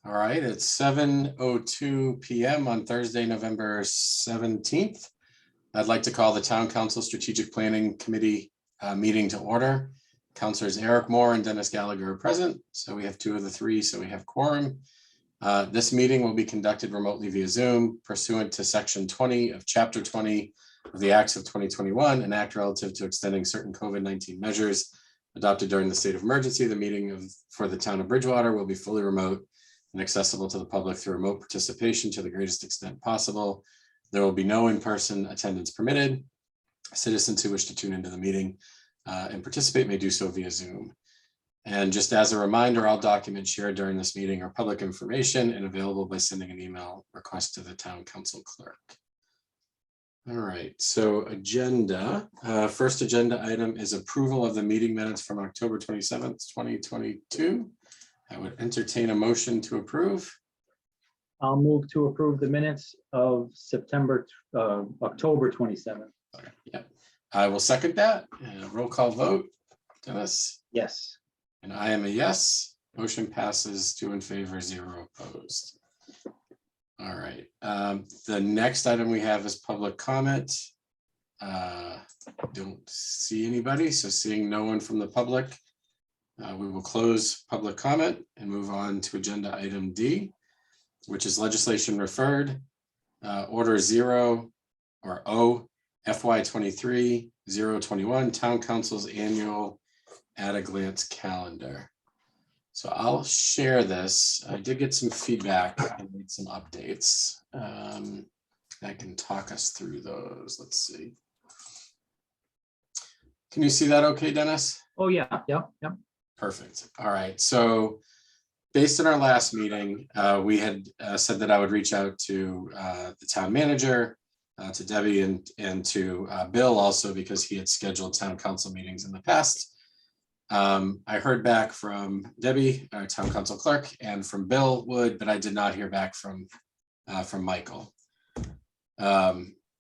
All right, it's 7:02 p.m. on Thursday, November 17th. I'd like to call the Town Council Strategic Planning Committee meeting to order. Councilors Eric Moore and Dennis Gallagher are present, so we have 2 of the 3, so we have quorum. This meeting will be conducted remotely via Zoom pursuant to Section 20 of Chapter 20 of the Acts of 2021, an act relative to extending certain COVID-19 measures adopted during the state of emergency. The meeting for the town of Bridgewater will be fully remote and accessible to the public through remote participation to the greatest extent possible. There will be no in-person attendance permitted. Citizens who wish to tune into the meeting and participate may do so via Zoom. And just as a reminder, all documents shared during this meeting are public information and available by sending an email request to the town council clerk. All right, so agenda. First agenda item is approval of the meeting minutes from October 27th, 2022. I would entertain a motion to approve. I'll move to approve the minutes of October 27th. Okay, yeah, I will second that. Roll call vote. Dennis? Yes. And I am a yes. Motion passes 2 in favor, 0 opposed. All right. The next item we have is public comment. Don't see anybody, so seeing no one from the public, we will close public comment and move on to agenda item D, which is legislation referred, order 0 or O FY23-021 Town Council's annual at a glance calendar. So I'll share this. I did get some feedback and made some updates. I can talk us through those. Let's see. Can you see that okay, Dennis? Oh, yeah. Yep. Perfect. All right. So based on our last meeting, we had said that I would reach out to the town manager, to Debbie and to Bill also, because he had scheduled town council meetings in the past. I heard back from Debbie, our town council clerk, and from Bill Wood, but I did not hear back from Michael.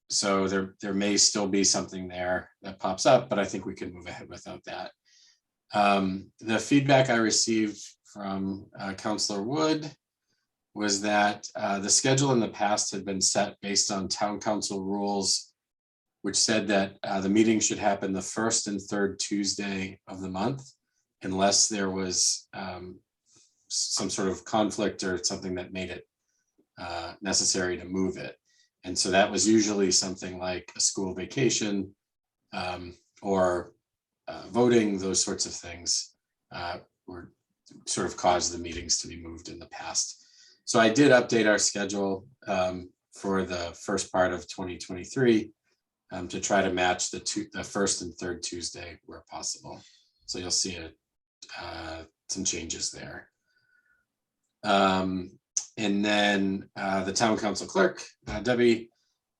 So there may still be something there that pops up, but I think we can move ahead without that. The feedback I received from Councilor Wood was that the schedule in the past had been set based on town council rules, which said that the meeting should happen the first and third Tuesday of the month, unless there was some sort of conflict or something that made it necessary to move it. And so that was usually something like a school vacation or voting, those sorts of things were sort of caused the meetings to be moved in the past. So I did update our schedule for the first part of 2023 to try to match the first and third Tuesday where possible. So you'll see some changes there. And then the town council clerk, Debbie,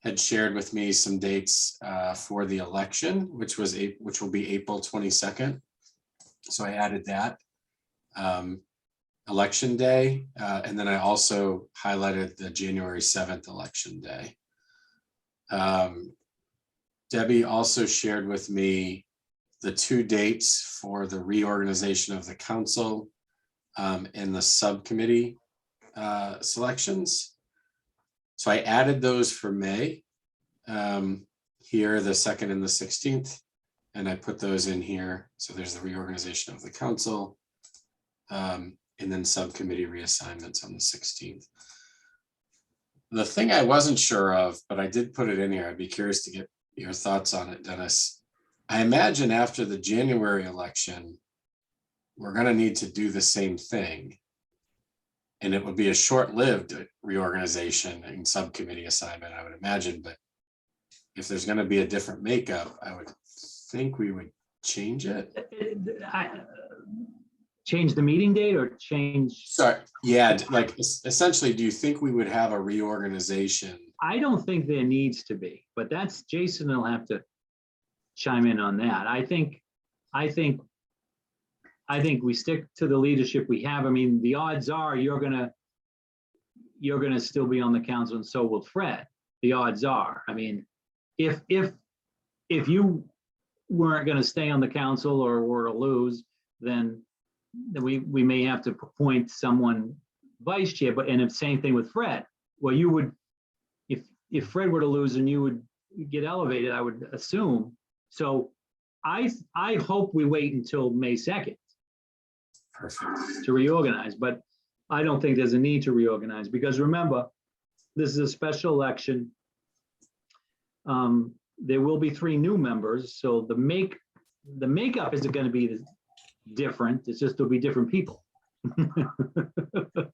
had shared with me some dates for the election, which will be April 22nd. So I added that election day, and then I also highlighted the January 7th election day. Debbie also shared with me the 2 dates for the reorganization of the council and the subcommittee selections. So I added those for May, here, the 2nd and the 16th, and I put those in here. So there's the reorganization of the council, and then subcommittee reassignments on the 16th. The thing I wasn't sure of, but I did put it in here, I'd be curious to get your thoughts on it, Dennis. I imagine after the January election, we're going to need to do the same thing. And it would be a short-lived reorganization and subcommittee assignment, I would imagine. But if there's going to be a different makeup, I would think we would change it. Change the meeting date or change? Sorry, yeah, like essentially, do you think we would have a reorganization? I don't think there needs to be, but that's Jason will have to chime in on that. I think we stick to the leadership we have. I mean, the odds are you're gonna still be on the council, and so will Fred. The odds are. I mean, if you weren't going to stay on the council or were to lose, then we may have to appoint someone vice chair, but, and the same thing with Fred. Well, you would, if Fred were to lose and you would get elevated, I would assume. So I hope we wait until May 2nd Perfect. to reorganize, but I don't think there's a need to reorganize, because remember, this is a special election. There will be 3 new members, so the makeup isn't going to be different. It's just there'll be different people.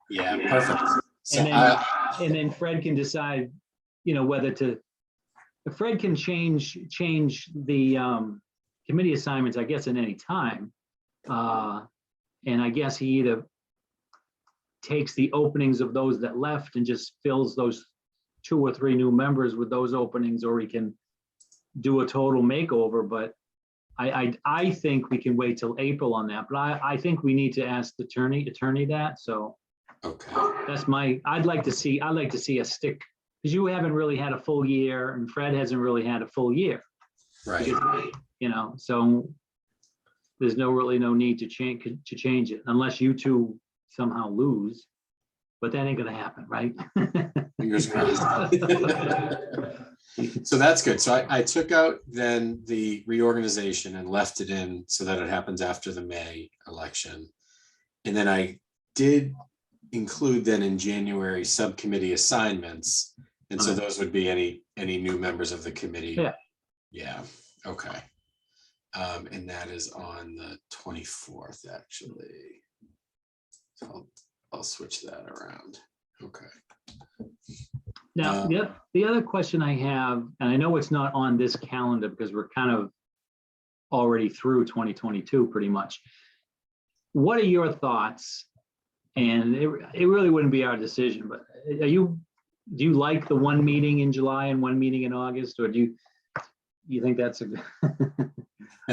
Yeah, perfect. So And then Fred can decide, whether to. Fred can change the committee assignments, I guess, at any time. And I guess he either takes the openings of those that left and just fills those 2 or 3 new members with those openings, or he can do a total makeover. But I think we can wait till April on that. But I think we need to ask the attorney that. So okay. that's I'd like to see us stick, because you haven't really had a full year and Fred hasn't really had a full year. Right. So there's really no need to change it unless you two somehow lose, but that ain't gonna happen, right? Fingers crossed. So that's good. So I took out then the reorganization and left it in so that it happens after the May election. And then I did include then in January subcommittee assignments. And so those would be any new members of the committee. Yeah. Yeah. Okay. And that is on the 24th, actually. So I'll switch that around. Okay. Now, the other question I have, and I know it's not on this calendar because we're kind of already through 2022 pretty much. What are your thoughts? And it really wouldn't be our decision, but do you like the 1 meeting in July and 1 meeting in August, or do you think that's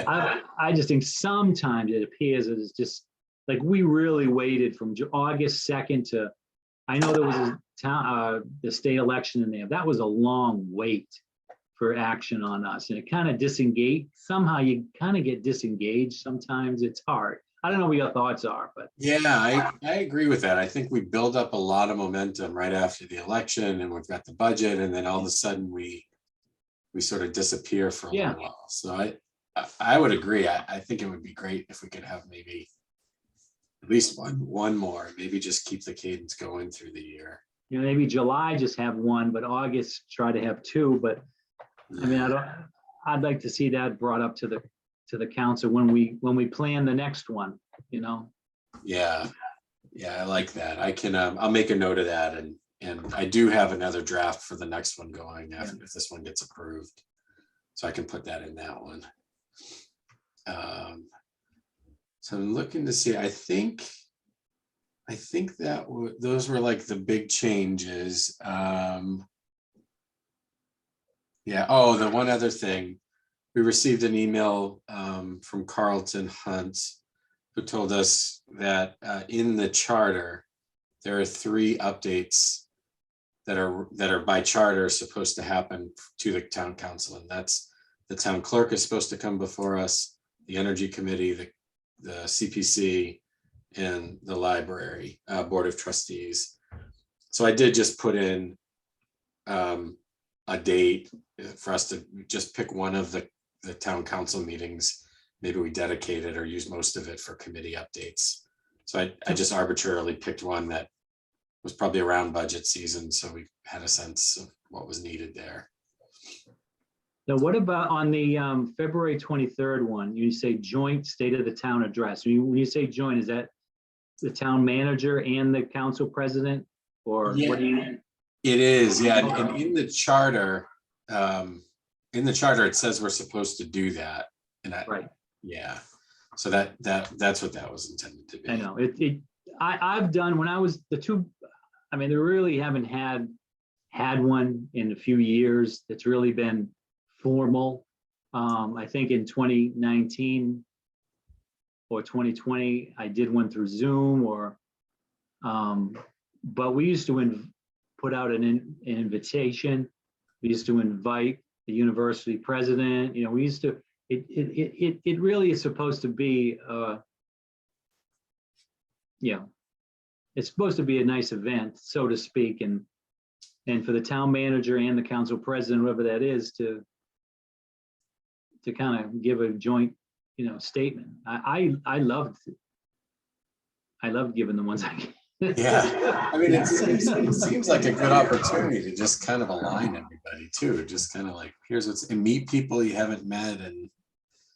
I just think sometimes it appears that it's just like we really waited from August 2nd to, I know there was the state election in there. That was a long wait for action on us, and it kind of disengaged. Somehow you kind of get disengaged. Sometimes it's hard. I don't know what your thoughts are, but yeah, I agree with that. I think we build up a lot of momentum right after the election, and we've got the budget, and then all of a sudden we sort of disappear for a little while. So I would agree. I think it would be great if we could have maybe at least one more, maybe just keep the cadence going through the year. maybe July just have 1, but August try to have 2. But I mean, I'd like to see that brought up to the council when we plan the next one. Yeah, I like that. I can I'll make a note of that, and I do have another draft for the next one going after if this one gets approved, so I can put that in that one. So I'm looking to see. I think that those were like the big changes. Yeah. Oh, the one other thing, we received an email from Carlton Hunt, who told us that in the charter, there are 3 updates that are by charter supposed to happen to the town council. And that's the town clerk is supposed to come before us, the energy committee, the CPC, and the library board of trustees. So I did just put in a date for us to just pick one of the town council meetings. Maybe we dedicate it or use most of it for committee updates. So I just arbitrarily picked one that was probably around budget season, so we had a sense of what was needed there. Now, what about on the February 23rd one? You say joint state of the town address. When you say joint, is that the town manager and the council president, or what do you? It is, yeah. And in the charter, it says we're supposed to do that. And Right. Yeah. So that's what that was intended to be. I know I've done when I was the 2. I mean, they really haven't had one in a few years that's really been formal. I think in 2019 or 2020, I did one through Zoom but we used to put out an invitation. We used to invite the university president. We used to, it really is supposed to be, it's supposed to be a nice event, so to speak, and for the town manager and the council president, whoever that is, to kind of give a joint, statement. I loved giving the ones I gave. Yeah, I mean, it seems like a good opportunity to just kind of align everybody too, just kind of like, here's what's, and meet people you haven't met and.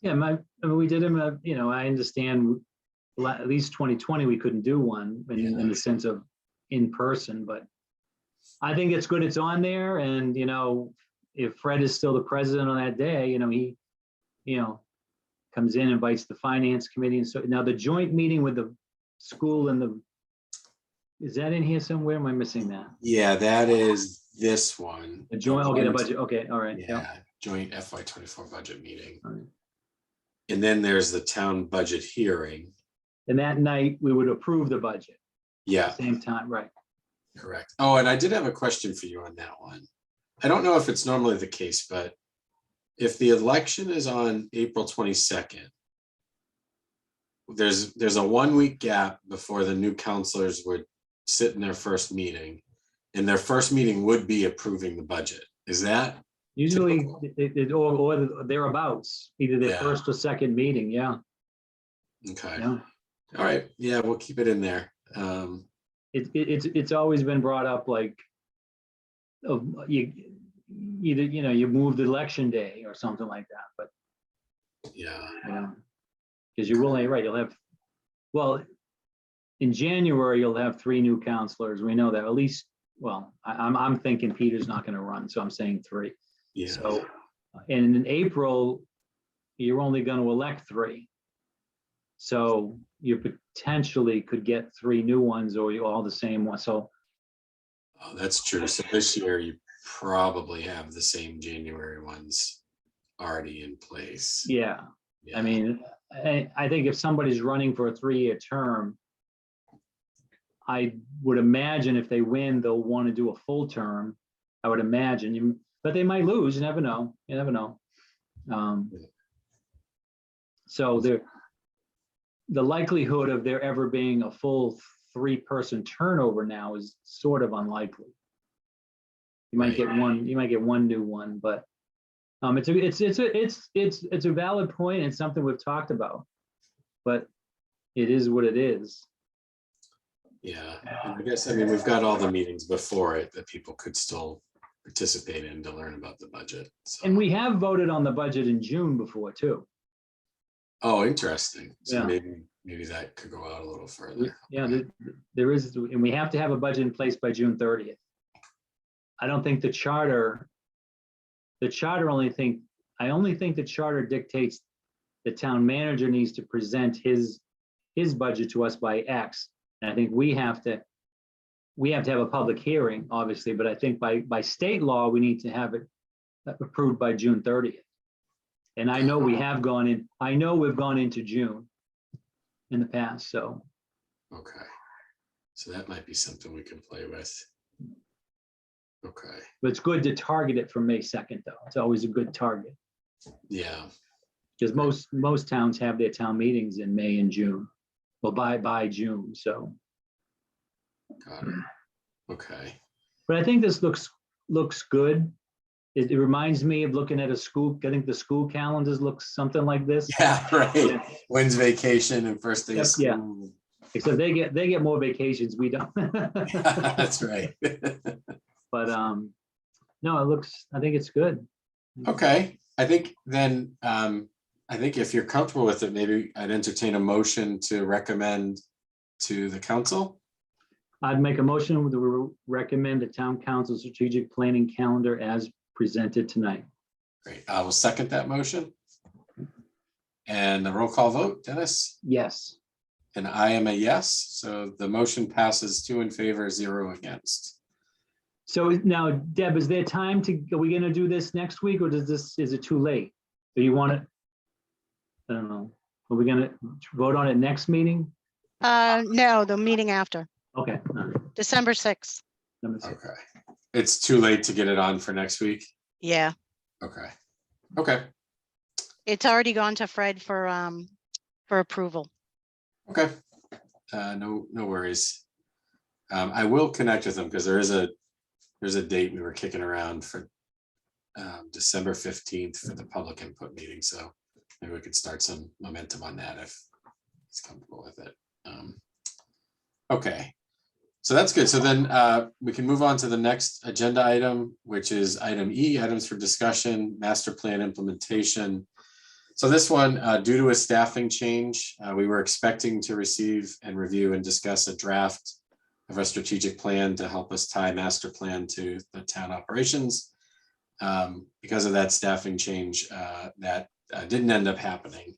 Yeah, I mean, we did them, I understand at least 2020, we couldn't do one in the sense of in person, but I think it's good it's on there. And, if Fred is still the president on that day, he, comes in, invites the finance committee. And so now the joint meeting with the school and is that in here somewhere? Am I missing that? Yeah, that is this one. The joint, okay, the budget. Okay, all right. Yeah, joint FY24 budget meeting. All right. And then there's the town budget hearing. And that night we would approve the budget. Yeah, Same time, right? correct. Oh, and I did have a question for you on that one. I don't know if it's normally the case, but if the election is on April 22nd, there's a 1 week gap before the new counselors would sit in their first meeting, and their first meeting would be approving the budget. Is that? Usually, typical? or thereabouts, either their Yeah. first or second meeting. Yeah, Okay. yeah. All right. Yeah, we'll keep it in there. It's always been brought up like, you either, you move the election day or something like that, but, Yeah. because you will, right, you'll have, well, in January, you'll have 3 new counselors. We know that at least, well, I'm thinking Peter's not going to run, so I'm saying 3. Yeah. So, and in April, you're only going to elect 3. So you potentially could get 3 new ones or you all the same one. So Oh, that's true. So this year you probably have the same January ones already in place. yeah, Yeah. I mean, I think if somebody's running for a 3-year term, I would imagine if they win, they'll want to do a full term. I would imagine, but they might lose. You never know. You never know. So the likelihood of there ever being a full 3-person turnover now is sort of unlikely. You might get one. You might get one new one, but it's a valid point and something we've talked about. But it is what it is. Yeah. And I guess, I mean, we've got all the meetings before it that people could still participate in to learn about the budget. So. And we have voted on the budget in June before too. Oh, interesting. So Yeah. maybe that could go out a little further. Yeah, there is, and we have to have a budget in place by June 30th. I don't think the charter I only think the charter dictates the town manager needs to present his budget to us by X. And I think we have to have a public hearing, obviously, but I think by state law, we need to have it approved by June 30th. And I know we've gone into June in the past, so. Okay. So that might be something we can play with. Okay. But it's good to target it for May 2nd, though. It's always a good target. Yeah. Because most towns have their town meetings in May and June. Well, by June, so. Got it. Okay. But I think this looks good. It reminds me of looking at a school. I think the school calendars look something like this. Yeah, right. When's vacation and first day of school. Yeah. Except they get more vacations. We don't. That's right. But no, I think it's good. Okay. I think then, I think if you're comfortable with it, maybe I'd entertain a motion to recommend to the council. I'd make a motion to recommend the town council strategic planning calendar as presented tonight. Great. I will second that motion. And the roll call vote, Dennis? Yes. And I am a yes. So the motion passes 2 in favor, 0 against. So now, Deb, is there time are we going to do this next week or is it too late? Do you want it? I don't know. Are we going to vote on it next meeting? No, the meeting after, Okay. All right. December 6th. Number 6. Okay. It's too late to get it on for next week. Yeah, Okay. Okay. it's already gone to Fred for approval. Okay. No worries. I will connect with them because there's a date we were kicking around for December 15th for the public input meeting. So maybe we could start some momentum on that if he's comfortable with it. Okay, so that's good. So then we can move on to the next agenda item, which is item E, items for discussion, master plan implementation. So this one, due to a staffing change, we were expecting to receive and review and discuss a draft of a strategic plan to help us tie master plan to the town operations. Because of that staffing change, that didn't end up happening.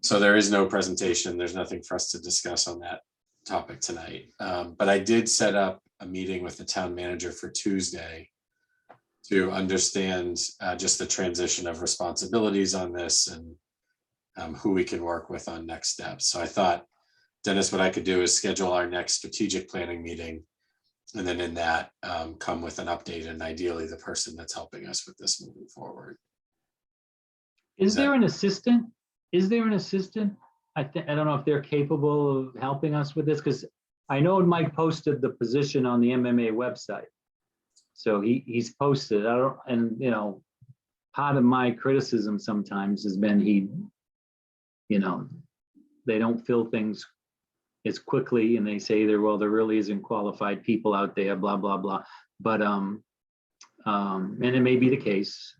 So there is no presentation. There's nothing for us to discuss on that topic tonight. But I did set up a meeting with the town manager for Tuesday to understand just the transition of responsibilities on this and who we can work with on next steps. So I thought, Dennis, what I could do is schedule our next strategic planning meeting. And then in that, come with an update and ideally the person that's helping us with this moving forward. Is there an assistant? Is there an assistant? I don't know if they're capable of helping us with this, because I know Mike posted the position on the MMA website. So he's posted, and you know, part of my criticism sometimes has been they don't fill things as quickly, and they say there really isn't qualified people out there, blah, blah, blah. But, and it may be the case.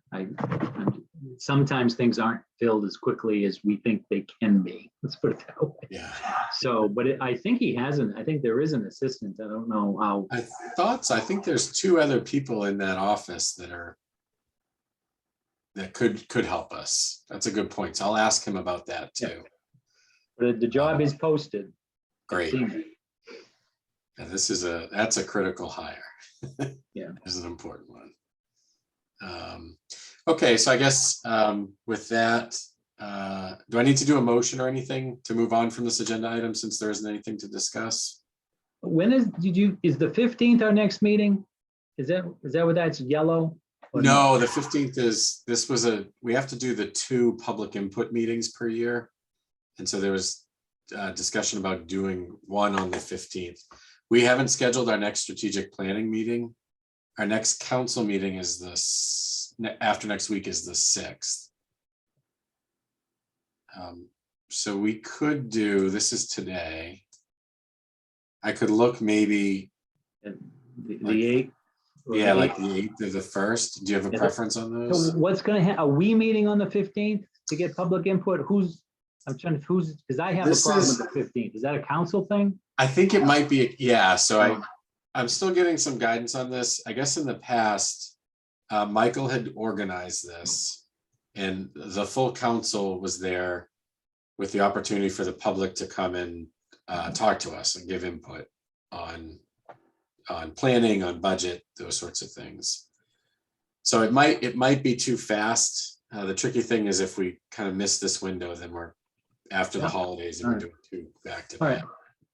Sometimes things aren't filled as quickly as we think they can be. Let's put it that way. Yeah. So, but I think I think there is an assistant. I don't know how. I thought so. I think there's 2 other people in that office that could help us. That's a good point. So I'll ask him about that too. But the job is posted. Great. I've And that's a critical hire. Yeah. This is an important one. Okay, so I guess with that, do I need to do a motion or anything to move on from this agenda item since there isn't anything to discuss? When is the 15th our next meeting? Is that what that's yellow? Or No, the 15th is, we have to do the 2 public input meetings per year. And so there was discussion about doing one on the 15th. We haven't scheduled our next strategic planning meeting. Our next council meeting is after next week is the 6th. So we could do, this is today. I could look maybe. The 8th? Yeah, like the 8th or the 1st. Do you have a preference on those? So what's gonna happen? Are we meeting on the 15th to get public input? Because I have a problem with the 15th. Is that a council thing? I think it might be, yeah, so I'm still getting some guidance on this. I guess in the past, Michael had organized this and the full council was there with the opportunity for the public to come and talk to us and give input on planning, on budget, those sorts of things. So it might be too fast. The tricky thing is if we kind of miss this window, then we're after the holidays and we're doing 2 back to back.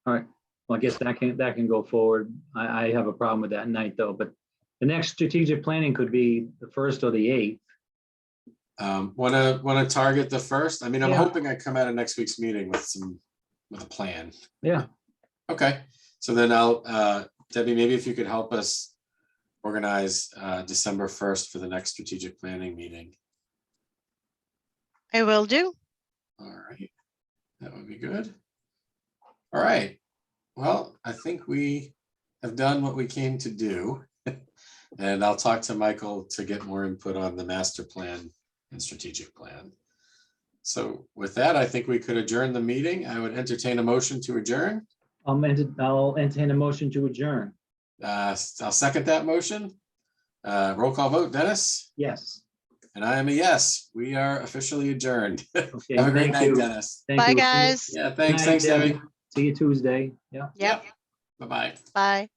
All right. Well, I guess that can go forward. I have a problem with that night though, but the next strategic planning could be the 1st or the 8th. Want to target the 1st? I mean, I'm Yeah. hoping I come out of next week's meeting with a plan. Yeah. Okay, so then Debbie, maybe if you could help us organize December 1st for the next strategic planning meeting. I will do. All right, that would be good. All right, well, I think we have done what we came to do. And I'll talk to Michael to get more input on the master plan and strategic plan. So with that, I think we could adjourn the meeting. I would entertain a motion to adjourn. I'll entertain a motion to adjourn. I'll second that motion. Roll call vote, Dennis? Yes. And I am a yes. We are officially adjourned. Okay. Have a great thank night, you. Dennis. Thank Bye, you. guys. Yeah, thanks. Good night, Thanks, Debbie. See you Tuesday. Yeah. Yep. Bye-bye. Bye.